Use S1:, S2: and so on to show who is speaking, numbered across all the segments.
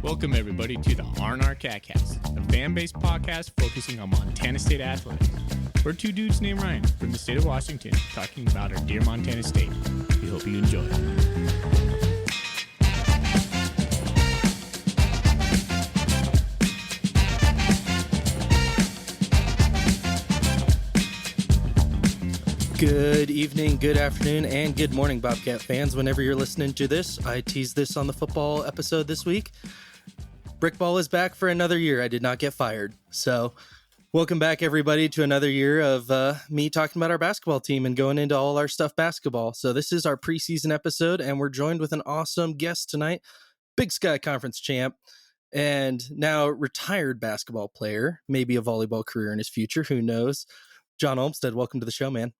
S1: Welcome, everybody, to the R&R CatCast, a fan-based podcast focusing on Montana State athletics. We're two dudes named Ryan from the state of Washington talking about our dear Montana State. We hope you enjoy.
S2: Good evening, good afternoon, and good morning, Bobcat fans. Whenever you're listening to this, I teased this on the football episode this week. Brickball is back for another year. I did not get fired. So welcome back, everybody, to another year of me talking about our basketball team and going into all our stuff basketball. So this is our preseason episode, and we're joined with an awesome guest tonight, Big Sky Conference champ, and now retired basketball player, maybe a volleyball career in his future, who knows. John Olmsted, welcome to the show, man.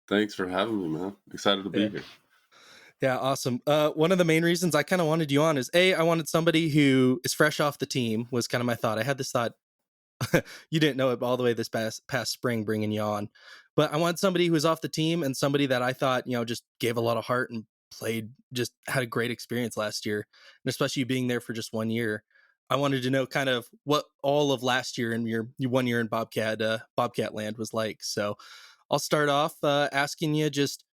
S3: Thanks for having me, man. Excited to be here.
S2: Yeah, awesome. One of the main reasons I kind of wanted you on is, I wanted somebody who is fresh off the team, was kind of my thought. I had this thought, you didn't know it all the way this past spring bringing you on. But I wanted somebody who was off the team and somebody that I thought, just gave a lot of heart and played, just had a great experience last year. And especially you being there for just 1 year. I wanted to know kind of what all of last year and your 1 year in Bobcat land was like. So I'll start off asking you just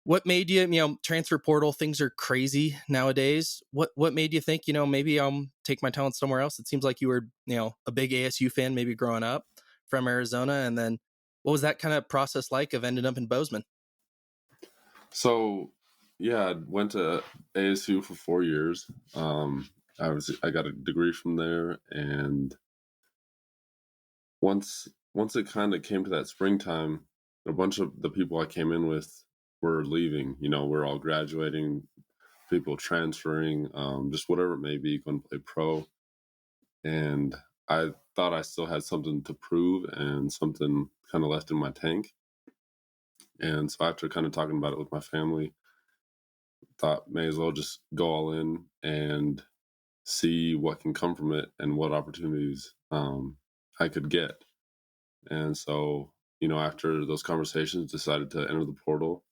S2: what made you, transfer portal, things are crazy nowadays. What made you think, maybe I'll take my talent somewhere else? It seems like you were, a big ASU fan, maybe growing up from Arizona. And then what was that kind of process like of ending up in Bozeman?
S3: So, yeah, I went to ASU for 4 years. I got a degree from there. And once it kind of came to that springtime, a bunch of the people I came in with were leaving. We're all graduating, people transferring, just whatever it may be, going to play pro. And I thought I still had something to prove and something kind of left in my tank. And so after kind of talking about it with my family, thought may as well just go all in and see what can come from it and what opportunities I could get. And so, after those conversations, decided to enter the portal.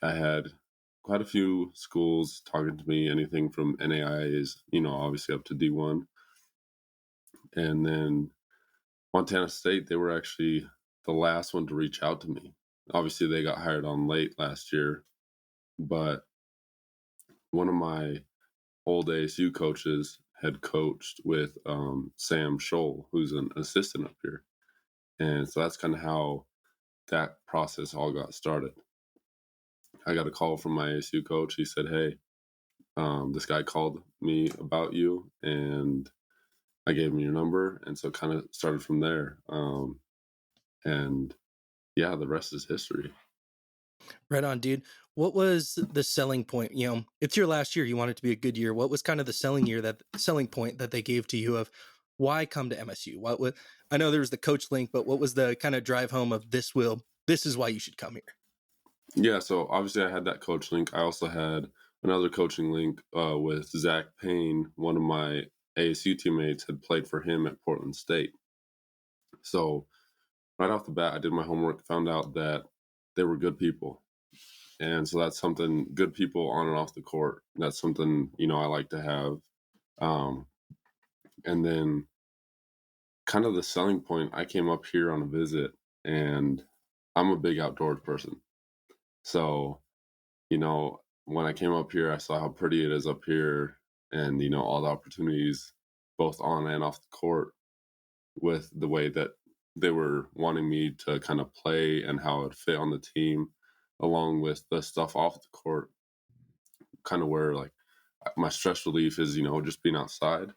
S3: I had quite a few schools talking to me, anything from NAIAs, obviously up to D1. And then Montana State, they were actually the last one to reach out to me. Obviously, they got hired on late last year, but one of my old ASU coaches had coached with Sam Scholl, who's an assistant up here. And so that's kind of how that process all got started. I got a call from my ASU coach. He said, hey, this guy called me about you, and I gave him your number. And so kind of started from there. And yeah, the rest is history.
S2: Right on, dude. What was the selling point? It's your last year. You want it to be a good year. What was kind of the selling point that they gave to you of why come to MSU? I know there was the coach link, but what was the kind of drive home of this is why you should come here?
S3: Yeah, so obviously I had that coach link. I also had another coaching link with Zack. One of my ASU teammates had played for him at Portland State. So right off the bat, I did my homework, found out that they were good people. And so that's something, good people on and off the court. That's something, I like to have. And then kind of the selling point, I came up here on a visit, and I'm a big outdoors person. So, when I came up here, I saw how pretty it is up here and, all the opportunities both on and off the court with the way that they were wanting me to kind of play and how it fit on the team, along with the stuff off the court, kind of where like my stress relief is, just being outside.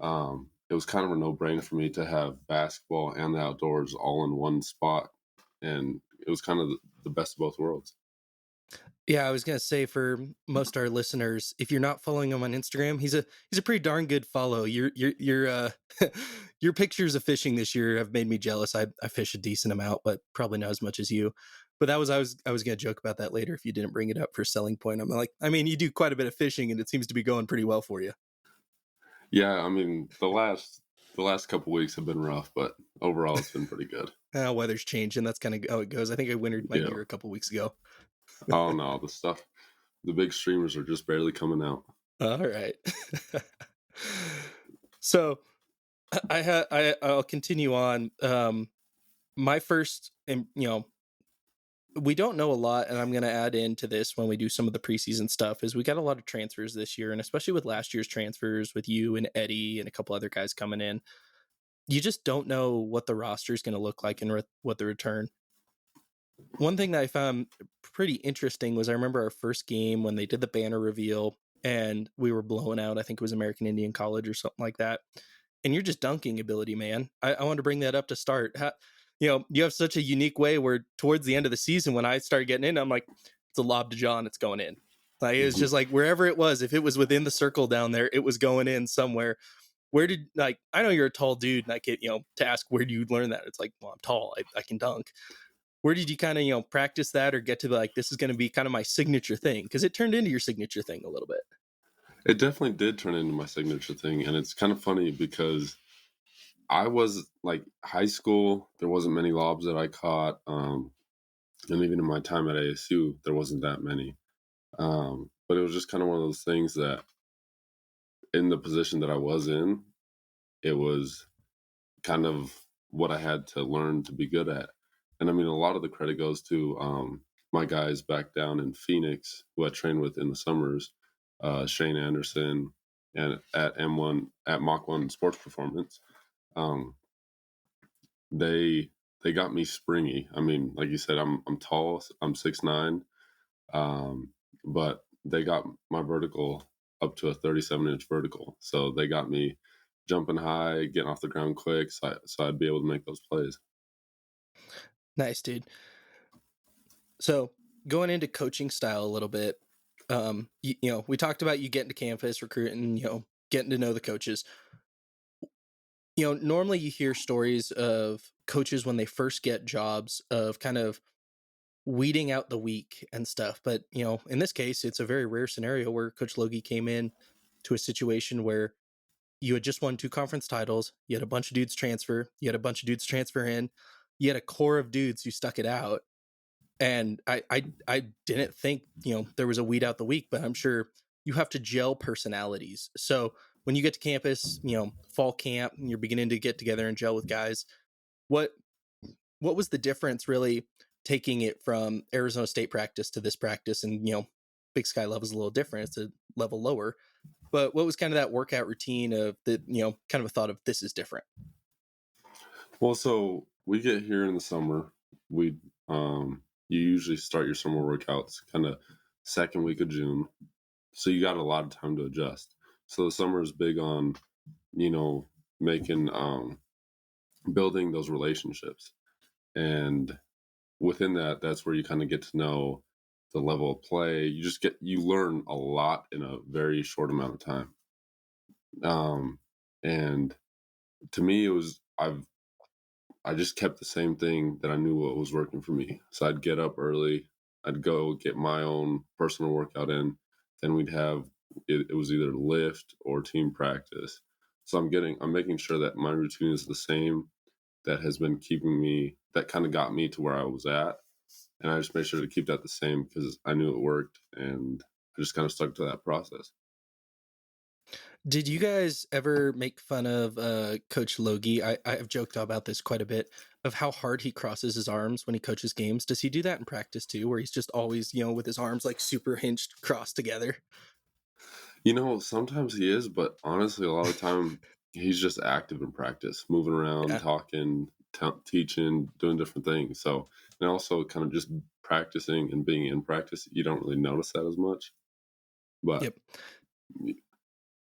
S3: It was kind of a no-brainer for me to have basketball and the outdoors all in one spot. And it was kind of the best of both worlds.
S2: Yeah, I was gonna say for most of our listeners, if you're not following him on Instagram, he's a pretty darn good follow. Your your pictures of fishing this year have made me jealous. I fish a decent amount, but probably not as much as you. But I was gonna joke about that later if you didn't bring it up for selling point. I'm like, you do quite a bit of fishing, and it seems to be going pretty well for you.
S3: Yeah, the last couple weeks have been rough, but overall it's been pretty good.
S2: Weather's changing. That's kind of how it goes. I think I wintered my gear a couple weeks ago.
S3: Oh no, the big streamers are just barely coming out.
S2: All right. So I'll continue on. My first, and we don't know a lot, and I'm going to add into this when we do some of the preseason stuff, is we got a lot of transfers this year, and especially with last year's transfers with you and Eddie and a couple other guys coming in, you just don't know what the roster is going to look like and what the return. One thing that I found pretty interesting was I remember our first game when they did the banner reveal and we were blowing out, I think it was American Indian College or something like that. And you're just dunking ability, man. I want to bring that up to start. You have such a unique way where towards the end of the season, when I started getting in, I'm like, it's a lob to John, it's going in. Like, it was just like wherever it was, if it was within the circle down there, it was going in somewhere. Where did, like, I know you're a tall dude, and I get, to ask where do you learn that? It's like, well, I'm tall, I can dunk. Where did you kind of, practice that or get to like, this is going to be kind of my signature thing? Because it turned into your signature thing a little bit.
S3: It definitely did turn into my signature thing. And it's kind of funny because I was like high school, there wasn't many lobs that I caught. And even in my time at ASU, there wasn't that many. But it was just kind of one of those things that in the position that I was in, it was kind of what I had to learn to be good at. And I mean, a lot of the credit goes to my guys back down in Phoenix who I trained with in the summers, Shane Anderson, and at M1 at Mach 1 Sports Performance. They got me springy. I mean, like you said, I'm tall. I'm 6'9", but they got my vertical up to a 37-inch vertical. So they got me jumping high, getting off the ground quick, so I'd be able to make those plays.
S2: Nice, dude. So going into coaching style a little bit, we talked about you getting to campus, recruiting, getting to know the coaches. Normally you hear stories of coaches when they first get jobs of kind of weeding out the weak and stuff. But, in this case, it's a very rare scenario where Coach Logie came in to a situation where you had just won 2 conference titles. You had a bunch of dudes transfer. You had a bunch of dudes transfer in. You had a core of dudes who stuck it out. And I didn't think, there was a weed out the weak, but I'm sure you have to gel personalities. So when you get to campus, fall camp, and you're beginning to get together and gel with guys, what was the difference really taking it from Arizona State practice to this practice? And, Big Sky level is a little different. It's a level lower. But what was kind of that workout routine of the, kind of a thought of this is different?
S3: Well, so we get here in the summer. You usually start your summer workouts kind of second week of June. So you got a lot of time to adjust. So the summer is big on, making, building those relationships. And within that, that's where you kind of get to know the level of play. You learn a lot in a very short amount of time. And to me, I just kept the same thing that I knew what was working for me. So I'd get up early, I'd go get my own personal workout in. Then we'd have it was either lift or team practice. So I'm making sure that my routine is the same that has been that kind of got me to where I was at. And I just made sure to keep that the same because I knew it worked, and I just kind of stuck to that process.
S2: Did you guys ever make fun of Coach Logie? I've joked about this quite a bit, of how hard he crosses his arms when he coaches games. Does he do that in practice too, where he's just always, with his arms like super hinged, crossed together?
S3: Sometimes he is, but honestly, a lot of the time he's just active in practice, moving around,
S2: Yeah.
S3: talking, teaching, doing different things. So, and also kind of just practicing and being in practice, you don't really notice that as much. But
S2: Yep.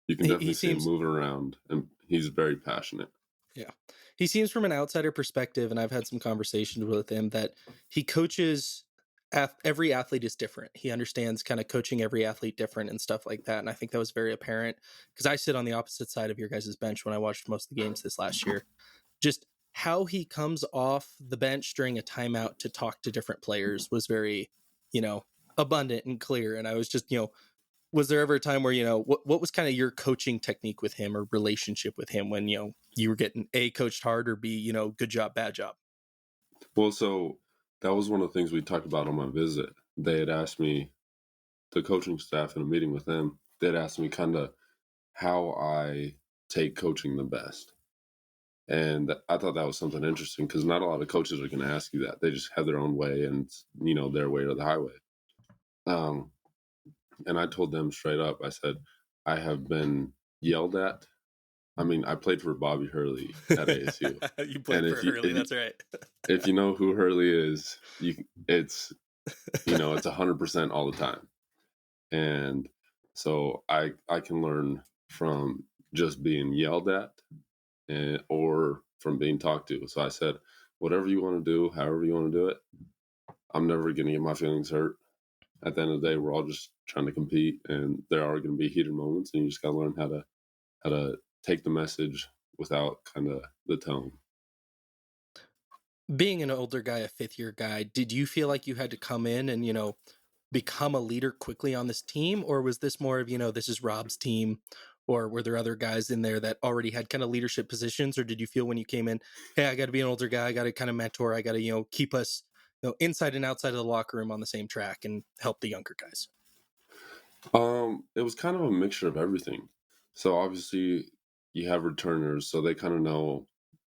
S3: you can definitely
S2: He
S3: see him
S2: seems,
S3: moving around, and he's very passionate.
S2: yeah, he seems from an outsider perspective, and I've had some conversations with him that he coaches. Every athlete is different. He understands kind of coaching every athlete different and stuff like that. And I think that was very apparent because I sit on the opposite side of your guys' bench when I watched most of the games this last year. Just how he comes off the bench during a timeout to talk to different players was very, abundant and clear. And I was just, was there ever a time where, what was kind of your coaching technique with him or relationship with him when, you were getting A, coached hard, or B, good job, bad job?
S3: Well, so that was one of the things we talked about on my visit. They had asked me, the coaching staff in a meeting with them, they'd asked me kind of how I take coaching the best. And I thought that was something interesting because not a lot of coaches are going to ask you that. They just have their own way and, their way or the highway. Um, and I told them straight up, I said, I have been yelled at. I mean, I played for Bobby Hurley at ASU.
S2: You played
S3: And
S2: for Hurley, that's right.
S3: if you know who Hurley is, it's 100% all the time. And so I can learn from just being yelled at or from being talked to. So I said, whatever you want to do, however you want to do it, I'm never going to get my feelings hurt. At the end of the day, we're all just trying to compete, and there are going to be heated moments, and you just got to learn how to take the message without kind of the tone.
S2: Being an older guy, a fifth year guy, did you feel like you had to come in and, become a leader quickly on this team? Or was this more of, this is Rob's team? Or were there other guys in there that already had kind of leadership positions? Or did you feel when you came in, hey, I got to be an older guy, I got to kind of mentor, I got to, keep us, inside and outside of the locker room on the same track and help the younger guys?
S3: It was kind of a mixture of everything. So obviously you have returners, so they kind of know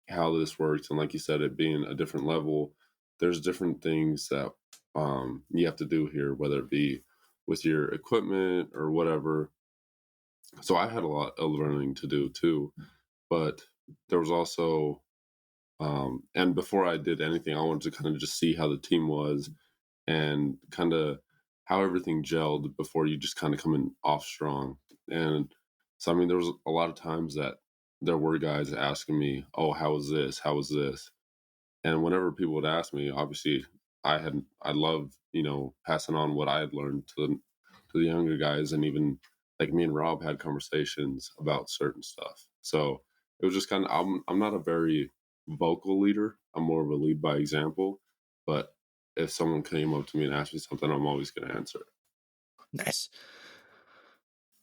S3: how this works. And like you said, it being a different level, there's different things that you have to do here, whether it be with your equipment or whatever. So I had a lot of learning to do too, but there was also, and before I did anything, I wanted to kind of just see how the team was and kind of how everything gelled before you just kind of come in off strong. And so, I mean, there was a lot of times that there were guys asking me, "Oh, how was this? How was this?" And whenever people would ask me, obviously, I love passing on what I had learned to the younger guys, and even like me and Rob had conversations about certain stuff. So it was just kind of I'm not a very vocal leader. I'm more of a lead by example, but if someone came up to me and asked me something, I'm always going to answer.
S2: Nice.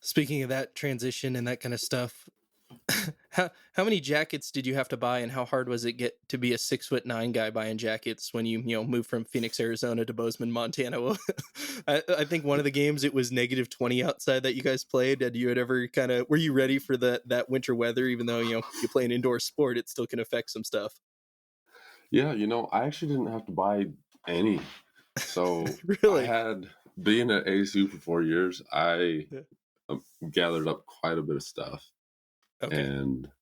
S2: Speaking of that transition and that kind of stuff, how many jackets did you have to buy, and how hard was it get to be a 6'9" guy buying jackets when you moved from Phoenix, Arizona to Bozeman, Montana? Well, I think one of the games it was -20 outside that you guys played. Had you had ever were you ready for that winter weather? Even though you play an indoor sport, it still can affect some stuff.
S3: Yeah, I actually didn't have to buy any. So I
S2: Really?
S3: had being at ASU for 4 years, I gathered up quite a bit of stuff.
S2: Okay.
S3: And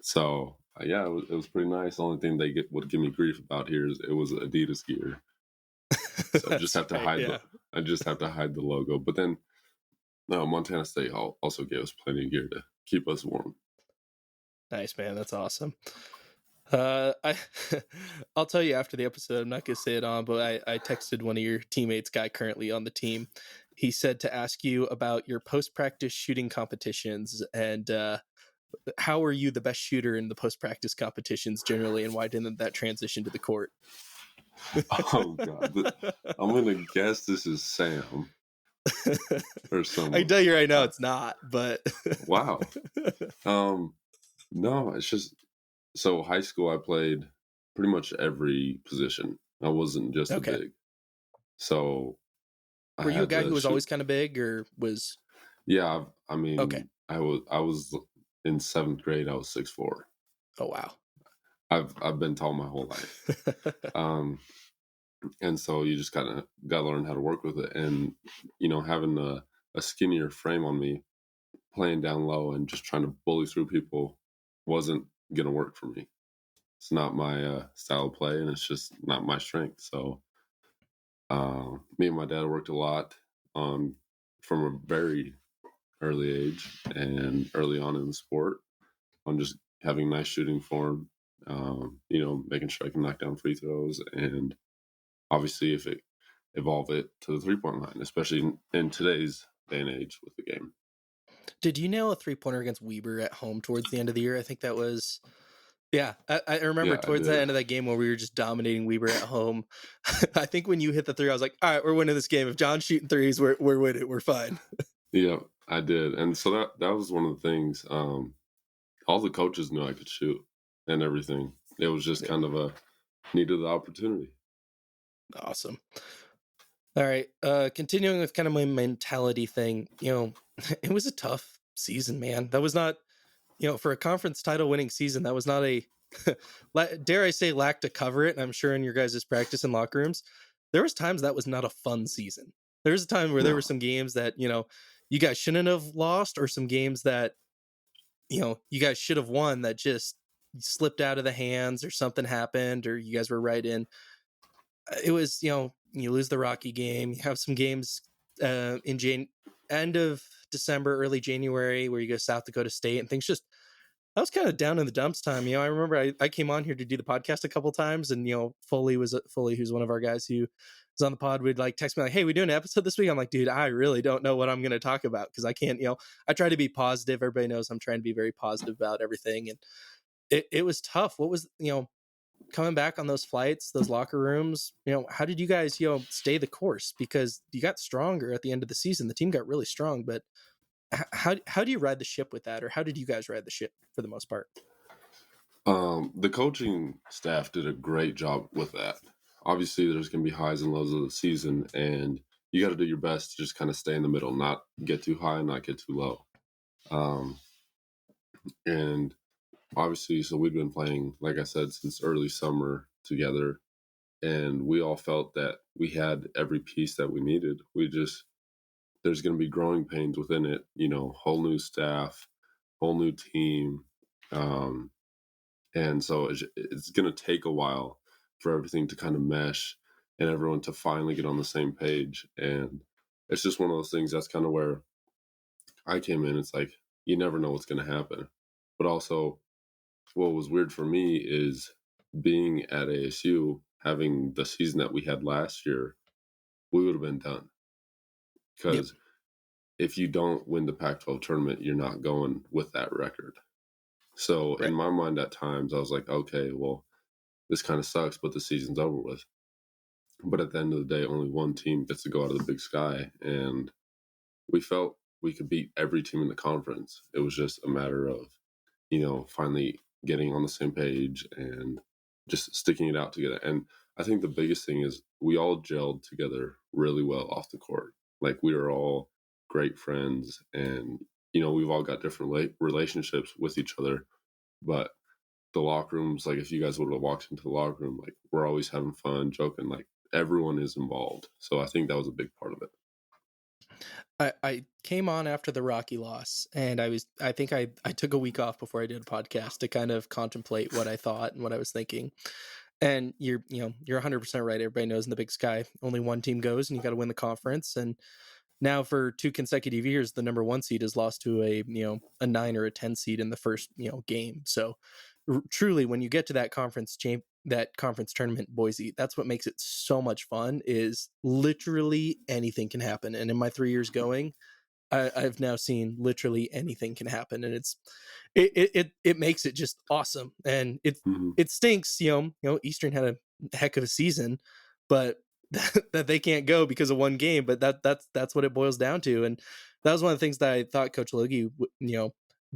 S3: so, yeah, it was pretty nice. The only thing they would give me grief about here is it was Adidas gear. So I just have to hide I just have to hide the logo. But then Montana State also gave us plenty of gear to keep us warm.
S2: Nice, man. That's awesome. I'll tell you after the episode. I'm not gonna say it on, but I texted one of your teammates, guy currently on the team. He said to ask you about your post-practice shooting competitions and how are you the best shooter in the post-practice competitions generally, and why didn't that transition to the court?
S3: Oh God, I'm gonna guess this is Sam or someone.
S2: I can tell you right now, it's not. But
S3: wow. No, it's just so high school. I played pretty much every position. I wasn't just a big. So
S2: were you a guy who was always kind of big, or was?
S3: Yeah, I mean,
S2: okay.
S3: I was in 7th grade. I was 6'4".
S2: Oh wow.
S3: I've been tall my whole life. And so you just kind of got to learn how to work with it. And having a skinnier frame on me, playing down low and just trying to bully through people wasn't gonna work for me. It's not my style of play, and it's just not my strength. So me and my dad worked a lot from a very early age and early on in the sport on just having nice shooting form, making sure I can knock down free throws, and obviously if it evolve it to the 3-point line, especially in today's day and age with the game.
S2: Did you nail a 3-pointer against Weber at home towards the end of the year? I think that was. Yeah, I remember towards the end of that game where we were just dominating Weber at home. I think when you hit the 3, I was like, all right, we're winning this game. If John's shooting threes, we're winning. We're fine.
S3: Yeah, I did. And so that was one of the things. All the coaches knew I could shoot and everything. It was just kind of a needed the opportunity.
S2: Awesome. All right. Continuing with kind of my mentality thing, it was a tough season, man. That was not, for a conference title winning season, that was not a, dare I say, lack to cover it. And I'm sure in your guys' practice and locker rooms, there was times that was not a fun season. There was a time where there were
S3: No.
S2: some games that, you guys shouldn't have lost, or some games that, you guys should have won that just slipped out of the hands, or something happened, or you guys were right in. It was, you lose the Rocky game. You have some games end of December, early January, where you go South Dakota State, and things just, I was kind of down in the dumps time. I remember I came on here to do the podcast a couple times, and Foley, who's one of our guys who was on the pod, would like text me like, "Hey, we doing an episode this week?" I'm like, "Dude, I really don't know what I'm going to talk about, because I can't." I try to be positive. Everybody knows I'm trying to be very positive about everything, and it was tough. What was coming back on those flights, those locker rooms? How did you guys stay the course? Because you got stronger at the end of the season. The team got really strong, but how do you ride the ship with that, or how did you guys ride the ship for the most part?
S3: The coaching staff did a great job with that. Obviously, there's going to be highs and lows of the season, and you got to do your best to just kind of stay in the middle, not get too high, not get too low. And obviously, so we've been playing, like I said, since early summer together, and we all felt that we had every piece that we needed. There's going to be growing pains within it, whole new staff, whole new team. And so it's going to take a while for everything to kind of mesh and everyone to finally get on the same page. And it's just one of those things that's kind of where I came in. It's like, you never know what's going to happen. But also, what was weird for me is being at ASU, having the season that we had last year, we would have been done. Because if you don't win the Pac-12 tournament, you're not going with that record. So
S2: Right.
S3: in my mind at times, I was like, okay, well, this kind of sucks, but the season's over with. But at the end of the day, only one team gets to go out of the Big Sky. And we felt we could beat every team in the conference. It was just a matter of, finally getting on the same page and just sticking it out together. And I think the biggest thing is we all gelled together really well off the court. Like, we were all great friends, and, we've all got different relationships with each other. But the locker rooms, like, if you guys would have walked into the locker room, like, we're always having fun, joking, like, everyone is involved. So I think that was a big part of it.
S2: I came on after the Rocky loss, and I think I took a week off before I did a podcast to kind of contemplate what I thought and what I was thinking. And you're 100% right. Everybody knows in the Big Sky, only one team goes, and you got to win the conference. And now for 2 consecutive years, the number 1 seed has lost to a 9 or a 10 seed in the first game. So truly, when you get to that conference tournament, Boise, that's what makes it so much fun. Is literally anything can happen. And in my 3 years going, I've now seen literally anything can happen, and it makes it just awesome. And it stinks, Eastern had a heck of a season, but that they can't go because of one game. But that's what it boils down to. And that was one of the things that I thought Coach Logie,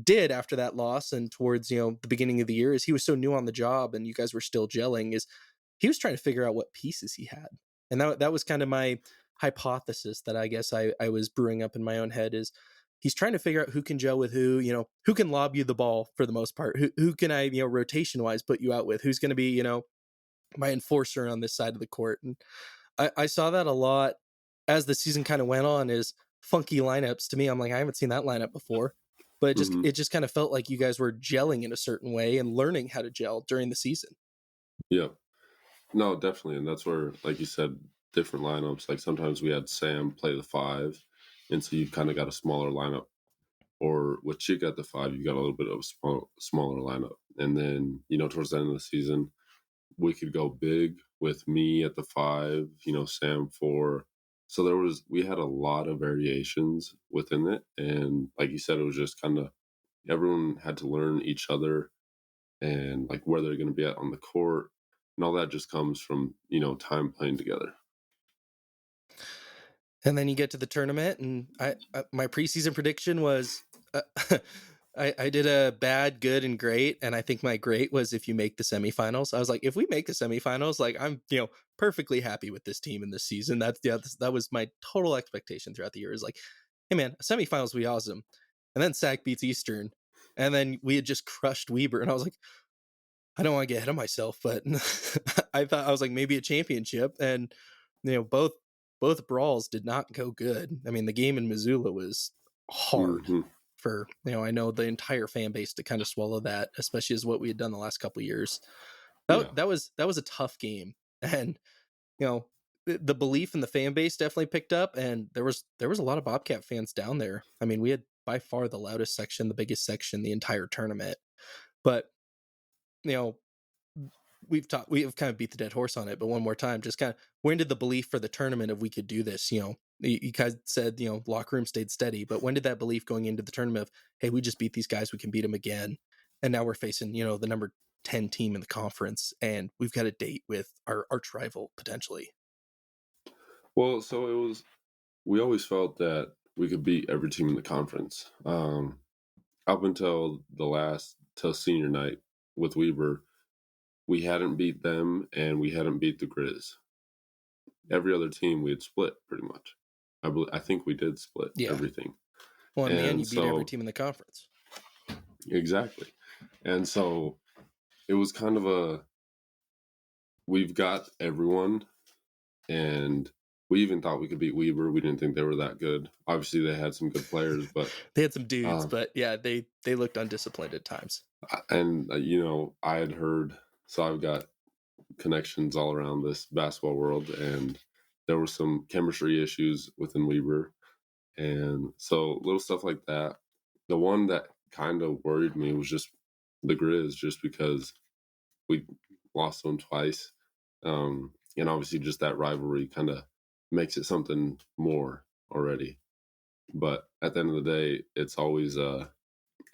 S2: did after that loss and towards the beginning of the year, is he was so new on the job and you guys were still gelling, is he was trying to figure out what pieces he had. And that was kind of my hypothesis that I guess I was brewing up in my own head, is he's trying to figure out who can gel with who, who can lob you the ball for the most part, who can I, rotation wise put you out with, who's going to be, my enforcer on this side of the court. And I saw that a lot as the season kind of went on, is funky lineups. To me, I'm like, I haven't seen that lineup before, but it just kind of felt like you guys were gelling in a certain way and learning how to gel during the season.
S3: Yeah, no, definitely. And that's where, like you said, different lineups. Like, sometimes we had Sam play the 5, and so you've kind of got a smaller lineup. Or with Chick at the 5, you got a little bit of a smaller lineup. And then, towards the end of the season, we could go big with me at the 5, Sam 4. So we had a lot of variations within it. And like you said, it was just kind of, everyone had to learn each other and like where they're going to be at on the court. And all that just comes from, time playing together.
S2: And then you get to the tournament, and my preseason prediction was, I did a bad, good, and great, and I think my great was if you make the semifinals. I was like, if we make the semifinals, like, I'm perfectly happy with this team in this season. That was my total expectation throughout the year. Is like, hey man, semifinals would be awesome. and then Sac beats Eastern, and then we had just crushed Weber, and I was like, I don't want to get ahead of myself, but I thought I was like maybe a championship, and both brawls did not go good. I mean, the game in Missoula was hard for I know the entire fan base to kind of swallow that, especially as what we had done the last couple of years. That was a tough game, and the belief in the fan base definitely picked up, and there was a lot of Bobcat fans down there. I mean, we had by far the loudest section, the biggest section, the entire tournament. But we have kind of beat the dead horse on it, but one more time, just kind of, when did the belief for the tournament of we could do this? You guys said locker room stayed steady, but when did that belief going into the tournament of, hey, we just beat these guys, we can beat them again, and now we're facing the number 10 team in the conference, and we've got a date with our arch rival potentially.
S3: Well, so we always felt that we could beat every team in the conference. Up until till senior night with Weber, we hadn't beat them and we hadn't beat the Grizz. Every other team we had split pretty much. I think we did split everything.
S2: Well, in the end, you beat every team in the conference.
S3: Exactly. And so it was kind of we've got everyone, and we even thought we could beat Weber. We didn't think they were that good. Obviously, they had some good players, but
S2: they had some dudes. But yeah, they looked undisciplined at times.
S3: And I had heard. So I've got connections all around this basketball world, and there were some chemistry issues within Weber, and so little stuff like that. The one that kind of worried me was just the Grizz, just because we lost them twice, and obviously just that rivalry kind of makes it something more already. But at the end of the day, it's always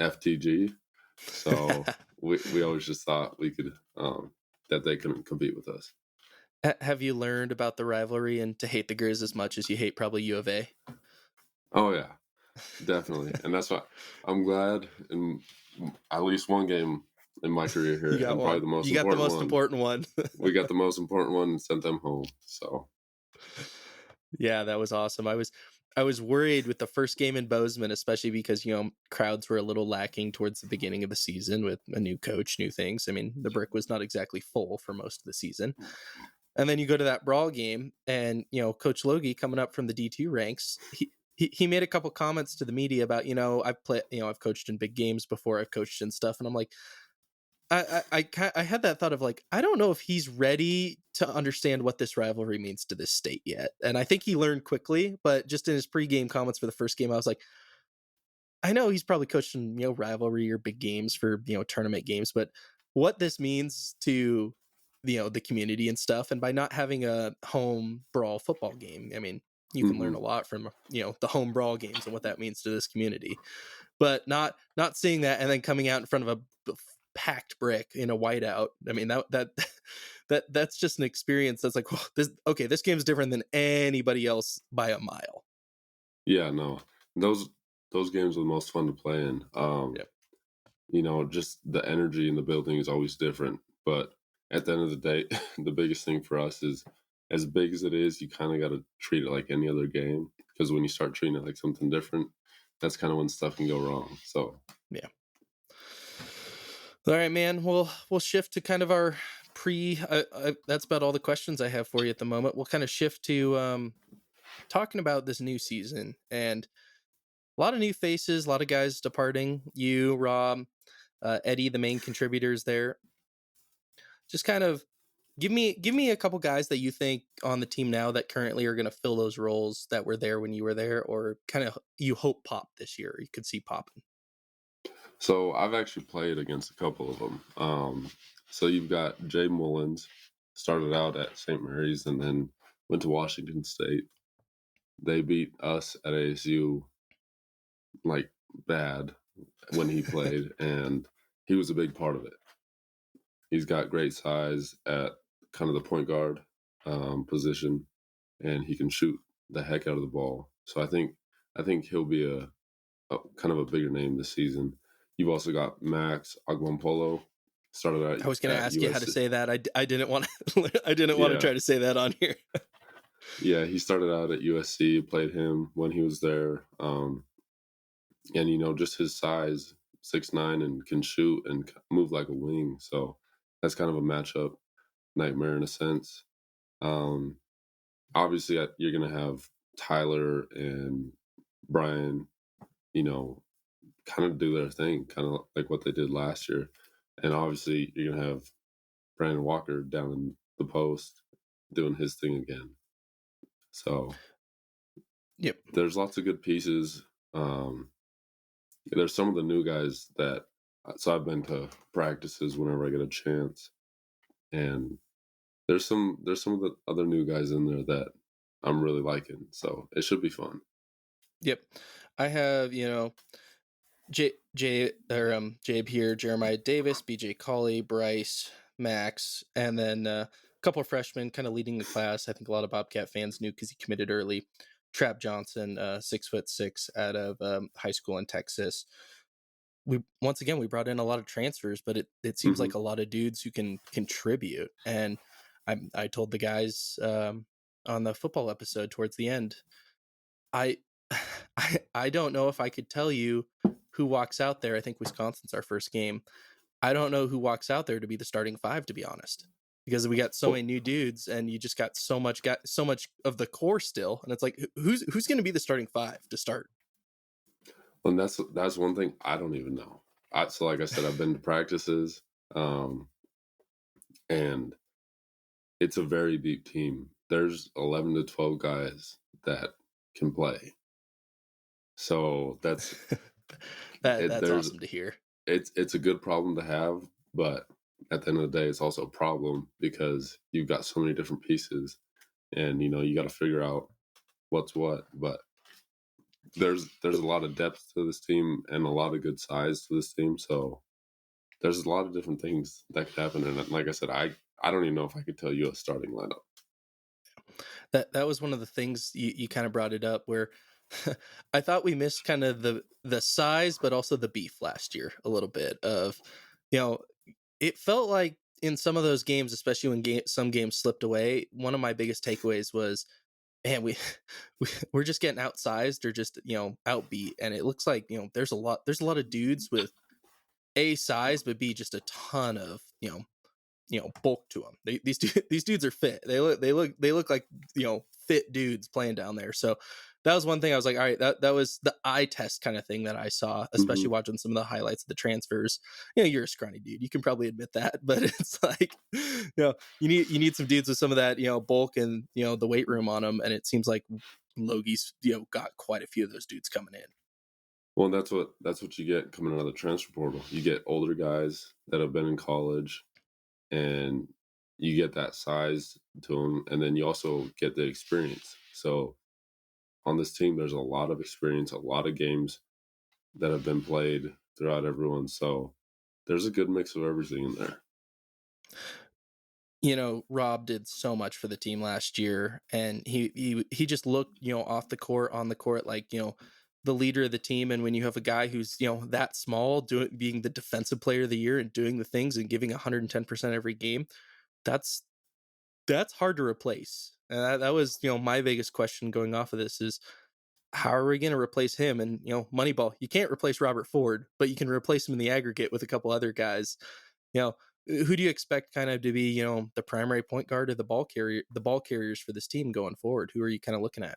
S3: FTG, so we always just thought we could that they couldn't compete with us.
S2: Have you learned about the rivalry and to hate the Grizz as much as you hate probably U of A?
S3: Oh yeah, definitely. And that's why I'm glad in at least one game in my career here, and probably the most
S2: important one.
S3: We got the most important one and sent them home. So
S2: yeah, that was awesome. I was worried with the first game in Bozeman, especially because crowds were a little lacking towards the beginning of the season with a new coach, new things. I mean, the brick was not exactly full for most of the season. And then you go to that brawl game, and Coach Logie coming up from the D2 ranks, he made a couple comments to the media about I've coached in big games before, I've coached in stuff, and I'm like, I had that thought of like, I don't know if he's ready to understand what this rivalry means to this state yet. And I think he learned quickly, but just in his pregame comments for the first game, I was like, I know he's probably coached in rivalry or big games for tournament games, but what this means to the community and stuff, and by not having a home brawl football game, I mean, you can learn a lot from the home brawl games and what that means to this community, but not seeing that and then coming out in front of a packed brick in a whiteout. I mean, that's just an experience that's like, well, this game's different than anybody else by a mile.
S3: Yeah, no, those games are the most fun to play in. Just the energy in the building is always different, but at the end of the day, the biggest thing for us is, as big as it is, you kind of got to treat it like any other game, because when you start treating it like something different, that's kind of when stuff can go wrong. So
S2: yeah. All right, man. We'll shift to kind of our that's about all the questions I have for you at the moment. We'll kind of shift to talking about this new season, and a lot of new faces, a lot of guys departing. You, Rob, Eddie, the main contributors there. Just kind of give me a couple guys that you think on the team now that currently are going to fill those roles that were there when you were there, or kind of you hope pop this year, or you could see popping.
S3: So I've actually played against a couple of them. So you've got Jay Mullins, started out at St. Mary's and then went to Washington State. They beat us at ASU like bad when he played, and he was a big part of it. He's got great size at kind of the point guard position, and he can shoot the heck out of the ball. So I think he'll be a kind of a bigger name this season. You've also got Max Agwampolo. Started out.
S2: I was going to ask you how to say that. I didn't want to. I didn't want to try to say that on here.
S3: Yeah, he started out at USC. Played him when he was there. and just his size, 6'9", and can shoot and move like a wing. So that's kind of a matchup nightmare in a sense. Um, Obviously, you're gonna have Tyler and Brian, you know, kind of do their thing, kind of like what they did last year. And obviously, you're gonna have Brandon Walker down in the post doing his thing again. So
S2: Yep.
S3: there's lots of good pieces. There's some of the new guys that so I've been to practices whenever I get a chance, and there's some of the other new guys in there that I'm really liking. So it should be fun.
S2: Yep. I have, Jabe here, Jeremiah Davis, BJ Colley, Bryce, Max, and then a couple of freshmen kind of leading the class. I think a lot of Bobcat fans knew because he committed early. Trap Johnson, 6'6", out of high school in Texas. We brought in a lot of transfers, but it seems
S3: Hmm.
S2: like a lot of dudes who can contribute. And I told the guys on the football episode towards the end, I I don't know if I could tell you who walks out there. I think Wisconsin's our first game. I don't know who walks out there to be the starting five, to be honest, because we got so
S3: Well,
S2: many new dudes, and you just got so much of the core still, and it's like who's going to be the starting five to start?
S3: and that's one thing I don't even know. So like I said, I've been to practices, um, and it's a very deep team. There's 11 to 12 guys that can play. So
S2: That's
S3: there's
S2: awesome to hear.
S3: it's a good problem to have, but at the end of the day, it's also a problem because you've got so many different pieces, and you got to figure out what's what. But there's a lot of depth to this team and a lot of good size to this team, so there's a lot of different things that could happen. And like I said, I don't even know if I could tell you a starting lineup.
S2: That was one of the things you kind of brought it up where I thought we missed kind of the size, but also the beef last year a little bit of, you know, it felt like in some of those games, especially when some games slipped away, one of my biggest takeaways was, man, we're just getting outsized or just, outbeat. And it looks like, there's a lot of dudes with A, size, but B, just a ton of, bulk to them. These dudes are fit. They look like, fit dudes playing down there. So that was one thing I was like, all right, that was the eye test kind of thing that I saw, especially
S3: Hmm.
S2: watching some of the highlights of the transfers. You're a scrawny dude. You can probably admit that, but it's like, you need some dudes with some of that, bulk and, the weight room on them. And it seems like Logie's, got quite a few of those dudes coming in.
S3: Well, that's what you get coming out of the transfer portal. You get older guys that have been in college, and you get that size to them, and then you also get the experience. So on this team, there's a lot of experience, a lot of games that have been played throughout everyone. So there's a good mix of everything in there.
S2: Rob did so much for the team last year, and he just looked, off the court, on the court, like, the leader of the team. And when you have a guy who's, that small, being the defensive player of the year and doing the things and giving 110% every game, that's hard to replace. And that was, my biggest question going off of this is, how are we going to replace him? And, Moneyball, you can't replace Robert Ford, but you can replace him in the aggregate with a couple other guys. you know who do you expect kind of to be, the primary point guard or the ball carriers for this team going forward? Who are you kind of looking at?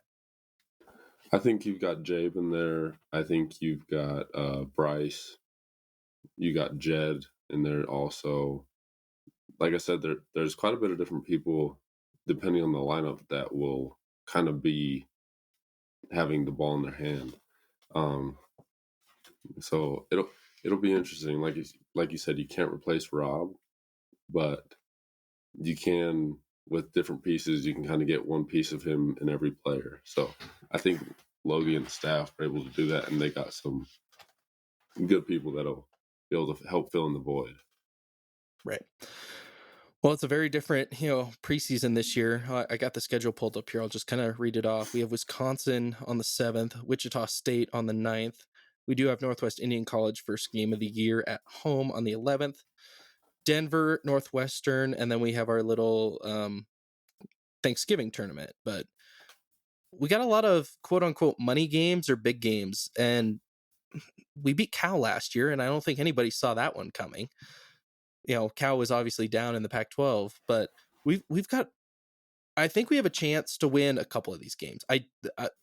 S3: I think you've got Jabe in there. I think you've got Bryce. You got Jed in there also. Like I said, there's quite a bit of different people depending on the lineup that will kind of be having the ball in their hand. Um, so it'll be interesting. Like you said, you can't replace Rob, but you can, with different pieces. You can kind of get one piece of him in every player. So I think Logie and the staff are able to do that, and they got some good people that'll be able to help fill in the void.
S2: Right. Well, it's a very different, preseason this year. I got the schedule pulled up here. I'll just kind of read it off. We have Wisconsin on the 7th, Wichita State on the 9th. We do have Northwest Indian College first game of the year at home on the 11th. Denver, Northwestern, and then we have our little Thanksgiving tournament. But we got a lot of quote unquote money games or big games. And we beat Cal last year, and I don't think anybody saw that one coming. Cal was obviously down in the Pac-12, but we've got. I think we have a chance to win a couple of these games.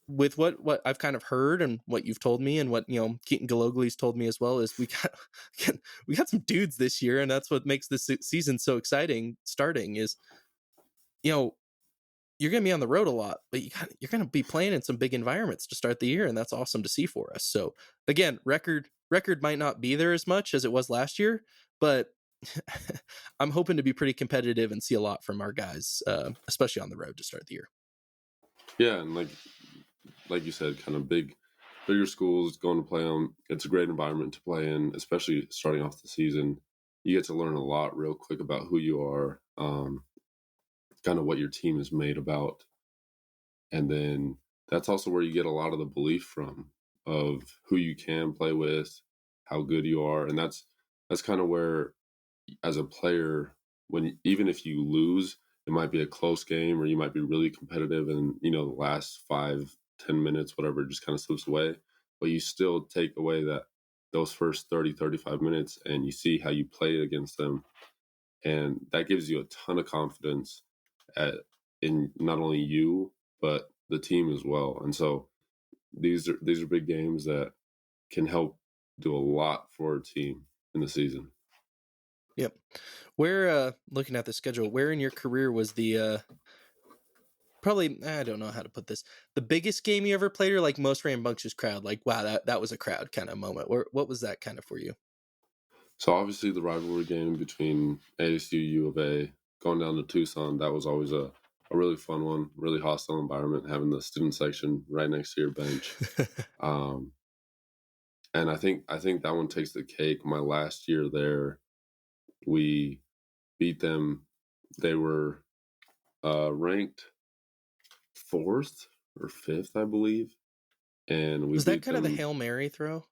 S2: With what I've kind of heard and what you've told me, and what Keaton Galogly's told me as well, is we got some dudes this year, and that's what makes this season so exciting. Starting is, you're going to be on the road a lot, but you're going to be playing in some big environments to start the year, and that's awesome to see for us. So again, record might not be there as much as it was last year, but I'm hoping to be pretty competitive and see a lot from our guys, especially on the road to start the year.
S3: Yeah, and like you said, kind of bigger schools going to play them. It's a great environment to play in, especially starting off the season. You get to learn a lot real quick about who you are, kind of what your team is made about, and then that's also where you get a lot of the belief from of who you can play with, how good you are, and that's kind of where, as a player, even if you lose, it might be a close game or you might be really competitive, and the last 5-10 minutes, whatever, just kind of slips away, but you still take away those first 30-35 minutes and you see how you play against them, and that gives you a ton of confidence in not only you but the team as well. And so these are big games that can help do a lot for a team in the season.
S2: Yep. Where, looking at the schedule, where in your career was the probably, I don't know how to put this, the biggest game you ever played, or like most rambunctious crowd? Like, wow, that was a crowd kind of moment. What was that kind of for you?
S3: So obviously the rivalry game between ASU U of A going down to Tucson, that was always a really fun one, really hostile environment, having the student section right next to your bench. And I think that one takes the cake. My last year there, we beat them. They were ranked 4th or 5th, I believe, and we
S2: Was that
S3: beat
S2: kind of the
S3: them
S2: Hail Mary throw?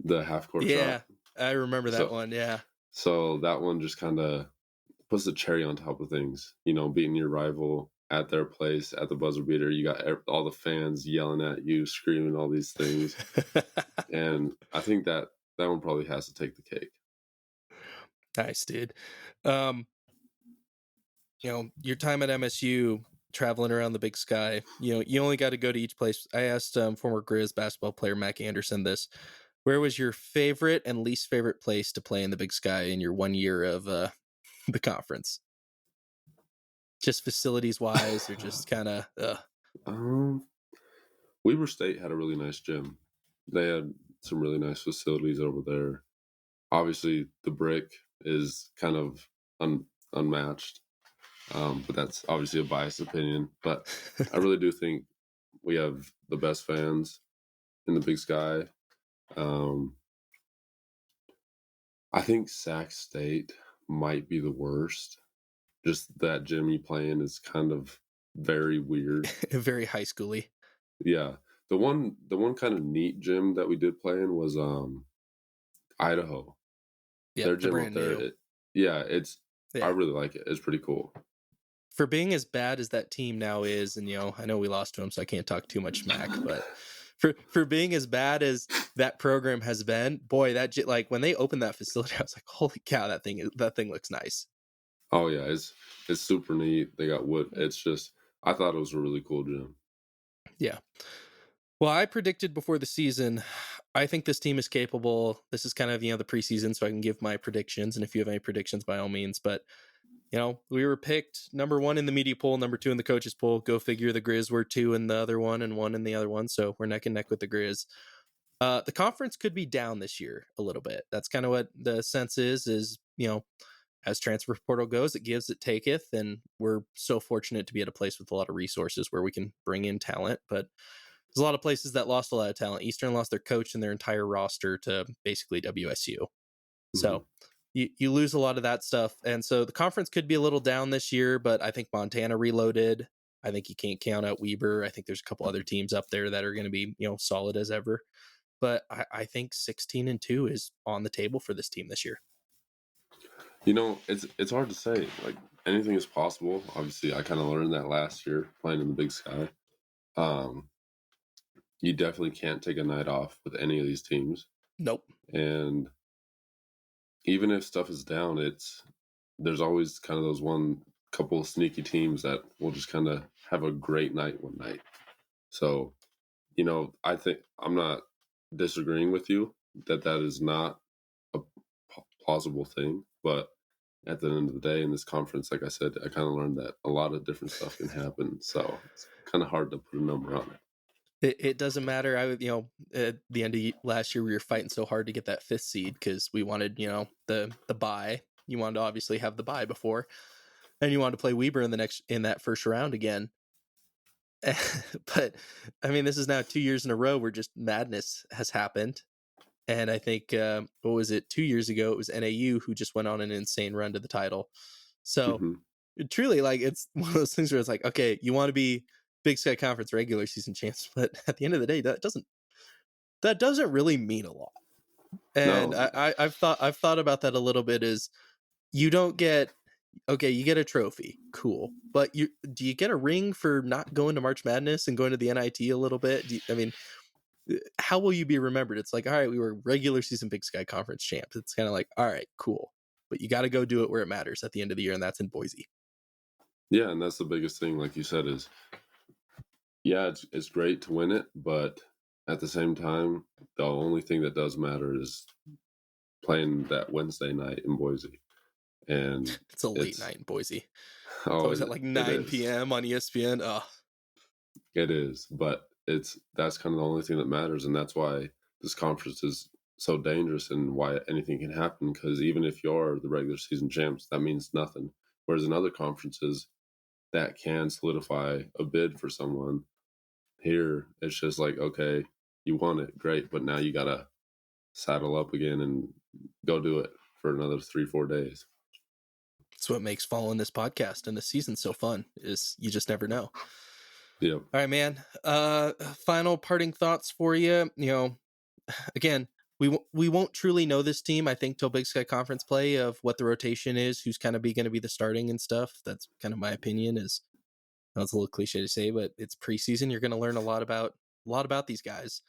S3: the half court
S2: Yeah,
S3: shot.
S2: I remember that
S3: So
S2: one. Yeah.
S3: so that one just kind of puts the cherry on top of things. Beating your rival at their place at the buzzer beater. You got all the fans yelling at you, screaming all these things, and I think that one probably has to take the cake.
S2: Nice, dude. Your time at MSU, traveling around the Big Sky, you only got to go to each place. I asked former Grizz basketball player Mac Anderson this. Where was your favorite and least favorite place to play in the Big Sky in your 1 year of the conference? Just facilities wise, or just kind of.
S3: Weber State had a really nice gym. They had some really nice facilities over there. Obviously, the brick is kind of unmatched, but that's obviously a biased opinion. But I really do think we have the best fans in the Big Sky. I think Sac State might be the worst. Just that gym you play in is kind of very weird.
S2: Very high schooly.
S3: Yeah. The one kind of neat gym that we did play in was Idaho.
S2: Yeah,
S3: Their
S2: the
S3: gym up
S2: brand
S3: there,
S2: new.
S3: I really like it. It's pretty cool.
S2: For being as bad as that team now is, and I know we lost to them, so I can't talk too much smack, but for being as bad as that program has been, boy, like when they opened that facility, I was like, holy cow, that thing looks nice.
S3: Oh yeah, it's super neat. They got wood. It's just, I thought it was a really cool gym.
S2: Yeah. Well, I predicted before the season, I think this team is capable. This is kind of, the preseason, so I can give my predictions. And if you have any predictions, by all means. But, we were picked number 1 in the media poll, number 2 in the coaches poll. Go figure, the Grizz were 2 in the other one and 1 in the other one. So we're neck and neck with the Grizz. The conference could be down this year a little bit. That's kind of what the sense is, as transfer portal goes, it gives, it taketh. And we're so fortunate to be at a place with a lot of resources where we can bring in talent. But there's a lot of places that lost a lot of talent. Eastern lost their coach and their entire roster to basically WSU.
S3: Mm-hmm.
S2: So you lose a lot of that stuff. And so the conference could be a little down this year, but I think Montana reloaded. I think you can't count out Weber. I think there's a couple other teams up there that are going to be, solid as ever. But I think 16-2 is on the table for this team this year.
S3: It's hard to say. Like, anything is possible. Obviously, I kind of learned that last year playing in the Big Sky. You definitely can't take a night off with any of these teams.
S2: Nope.
S3: And even if stuff is down, there's always kind of those one couple of sneaky teams that will just kind of have a great night one night. So, I think I'm not disagreeing with you that is not a plausible thing, but at the end of the day in this conference, like I said, I kind of learned that a lot of different stuff can happen. So it's kind of hard to put a number on it.
S2: It doesn't matter. I would, at the end of last year, we were fighting so hard to get that 5th seed because we wanted, the bye. You wanted to obviously have the bye before, and you wanted to play Weber in that first round again. But I mean, this is now 2 years in a row where just madness has happened. And I think, what was it? 2 years ago, it was NAU who just went on an insane run to the title. So truly, like, it's one of those things where it's like, okay, you want to be Big Sky Conference regular season champs, but at the end of the day, that doesn't really mean a lot. And
S3: No.
S2: I've thought about that a little bit. Is you don't get you get a trophy, cool, but do you get a ring for not going to March Madness and going to the NIT a little bit? I mean, how will you be remembered? It's like, all right, we were regular season Big Sky Conference champs. It's kind of like, all right, cool, but you got to go do it where it matters at the end of the year, and that's in Boise.
S3: Yeah, and that's the biggest thing, like you said, is it's great to win it, but at the same time, the only thing that does matter is playing that Wednesday night in Boise. And
S2: it's a late night in Boise. It's
S3: oh,
S2: always at like 9 p.m. on ESPN. Oh,
S3: it is, but that's kind of the only thing that matters, and that's why this conference is so dangerous and why anything can happen. Because even if you're the regular season champs, that means nothing. Whereas in other conferences, that can solidify a bid for someone. Here, it's just like, okay, you won it, great, but now you gotta saddle up again and go do it for another 3-4 days.
S2: That's what makes following this podcast and the season so fun, is you just never know.
S3: Yeah.
S2: All right, man. Final parting thoughts for you. Again, we won't truly know this team, I think, till Big Sky Conference play, of what the rotation is, who's kind of going to be the starting and stuff. That's kind of my opinion. That's a little cliche to say, but it's preseason. You're going to learn a lot about these guys.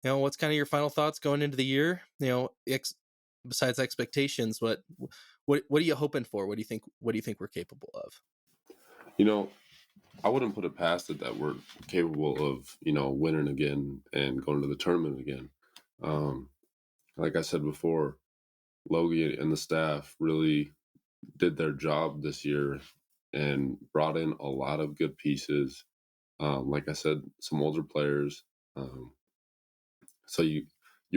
S2: What's kind of your final thoughts going into the year? Besides expectations, what are you hoping for? What do you think we're capable of?
S3: I wouldn't put it past it that we're capable of, winning again and going to the tournament again. Like I said before, Logie and the staff really did their job this year and brought in a lot of good pieces. Like I said, some older players. So you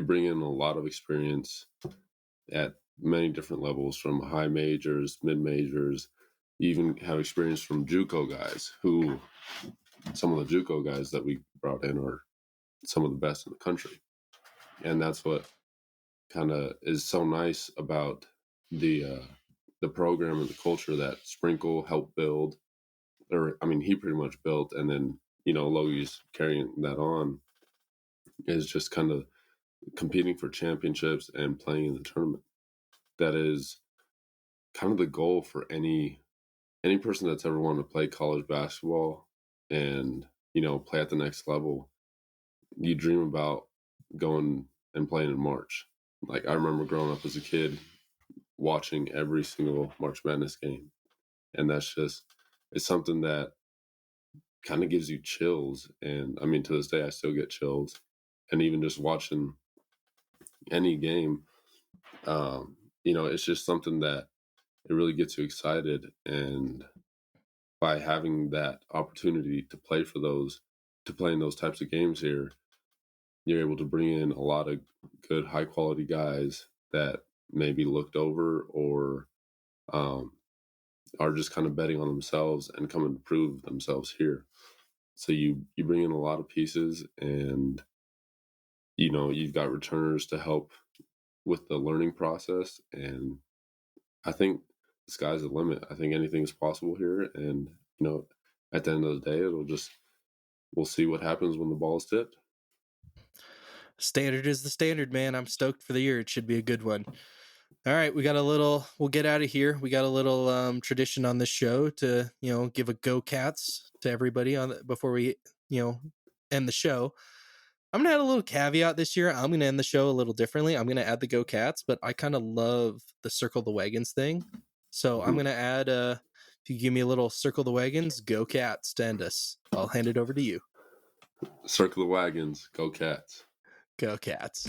S3: bring in a lot of experience at many different levels, from high majors, mid majors. You even have experience from JUCO guys, who some of the JUCO guys that we brought in are some of the best in the country. And that's what kind of is so nice about the program and the culture that Sprinkle helped build. Or, I mean, he pretty much built, and then, Logie's carrying that on, is just kind of competing for championships and playing in the tournament. That is kind of the goal for any person that's ever wanted to play college basketball and, play at the next level. You dream about going and playing in March. Like, I remember growing up as a kid watching every single March Madness game. And that's just, it's something that kind of gives you chills. And I mean, to this day, I still get chills. And even just watching any game, it's just something that it really gets you excited. And by having that opportunity to play in those types of games here, you're able to bring in a lot of good, high quality guys that may be looked over or are just kind of betting on themselves and coming to prove themselves here. So you bring in a lot of pieces, and you've got returners to help with the learning process. And I think the sky's the limit. I think anything is possible here. And, at the end of the day, we'll see what happens when the ball is tipped.
S2: Standard is the standard, man. I'm stoked for the year. It should be a good one. All right, we'll get out of here. We got a little tradition on this show to, give a go Cats to everybody before we, end the show. I'm gonna add a little caveat this year. I'm gonna end the show a little differently. I'm gonna add the Go Cats, but I kind of love the Circle the Wagons thing. So I'm gonna add if you give me a little Circle the Wagons, Go Cats to end us. I'll hand it over to you.
S3: Circle the wagons, go Cats.
S2: Go Cats.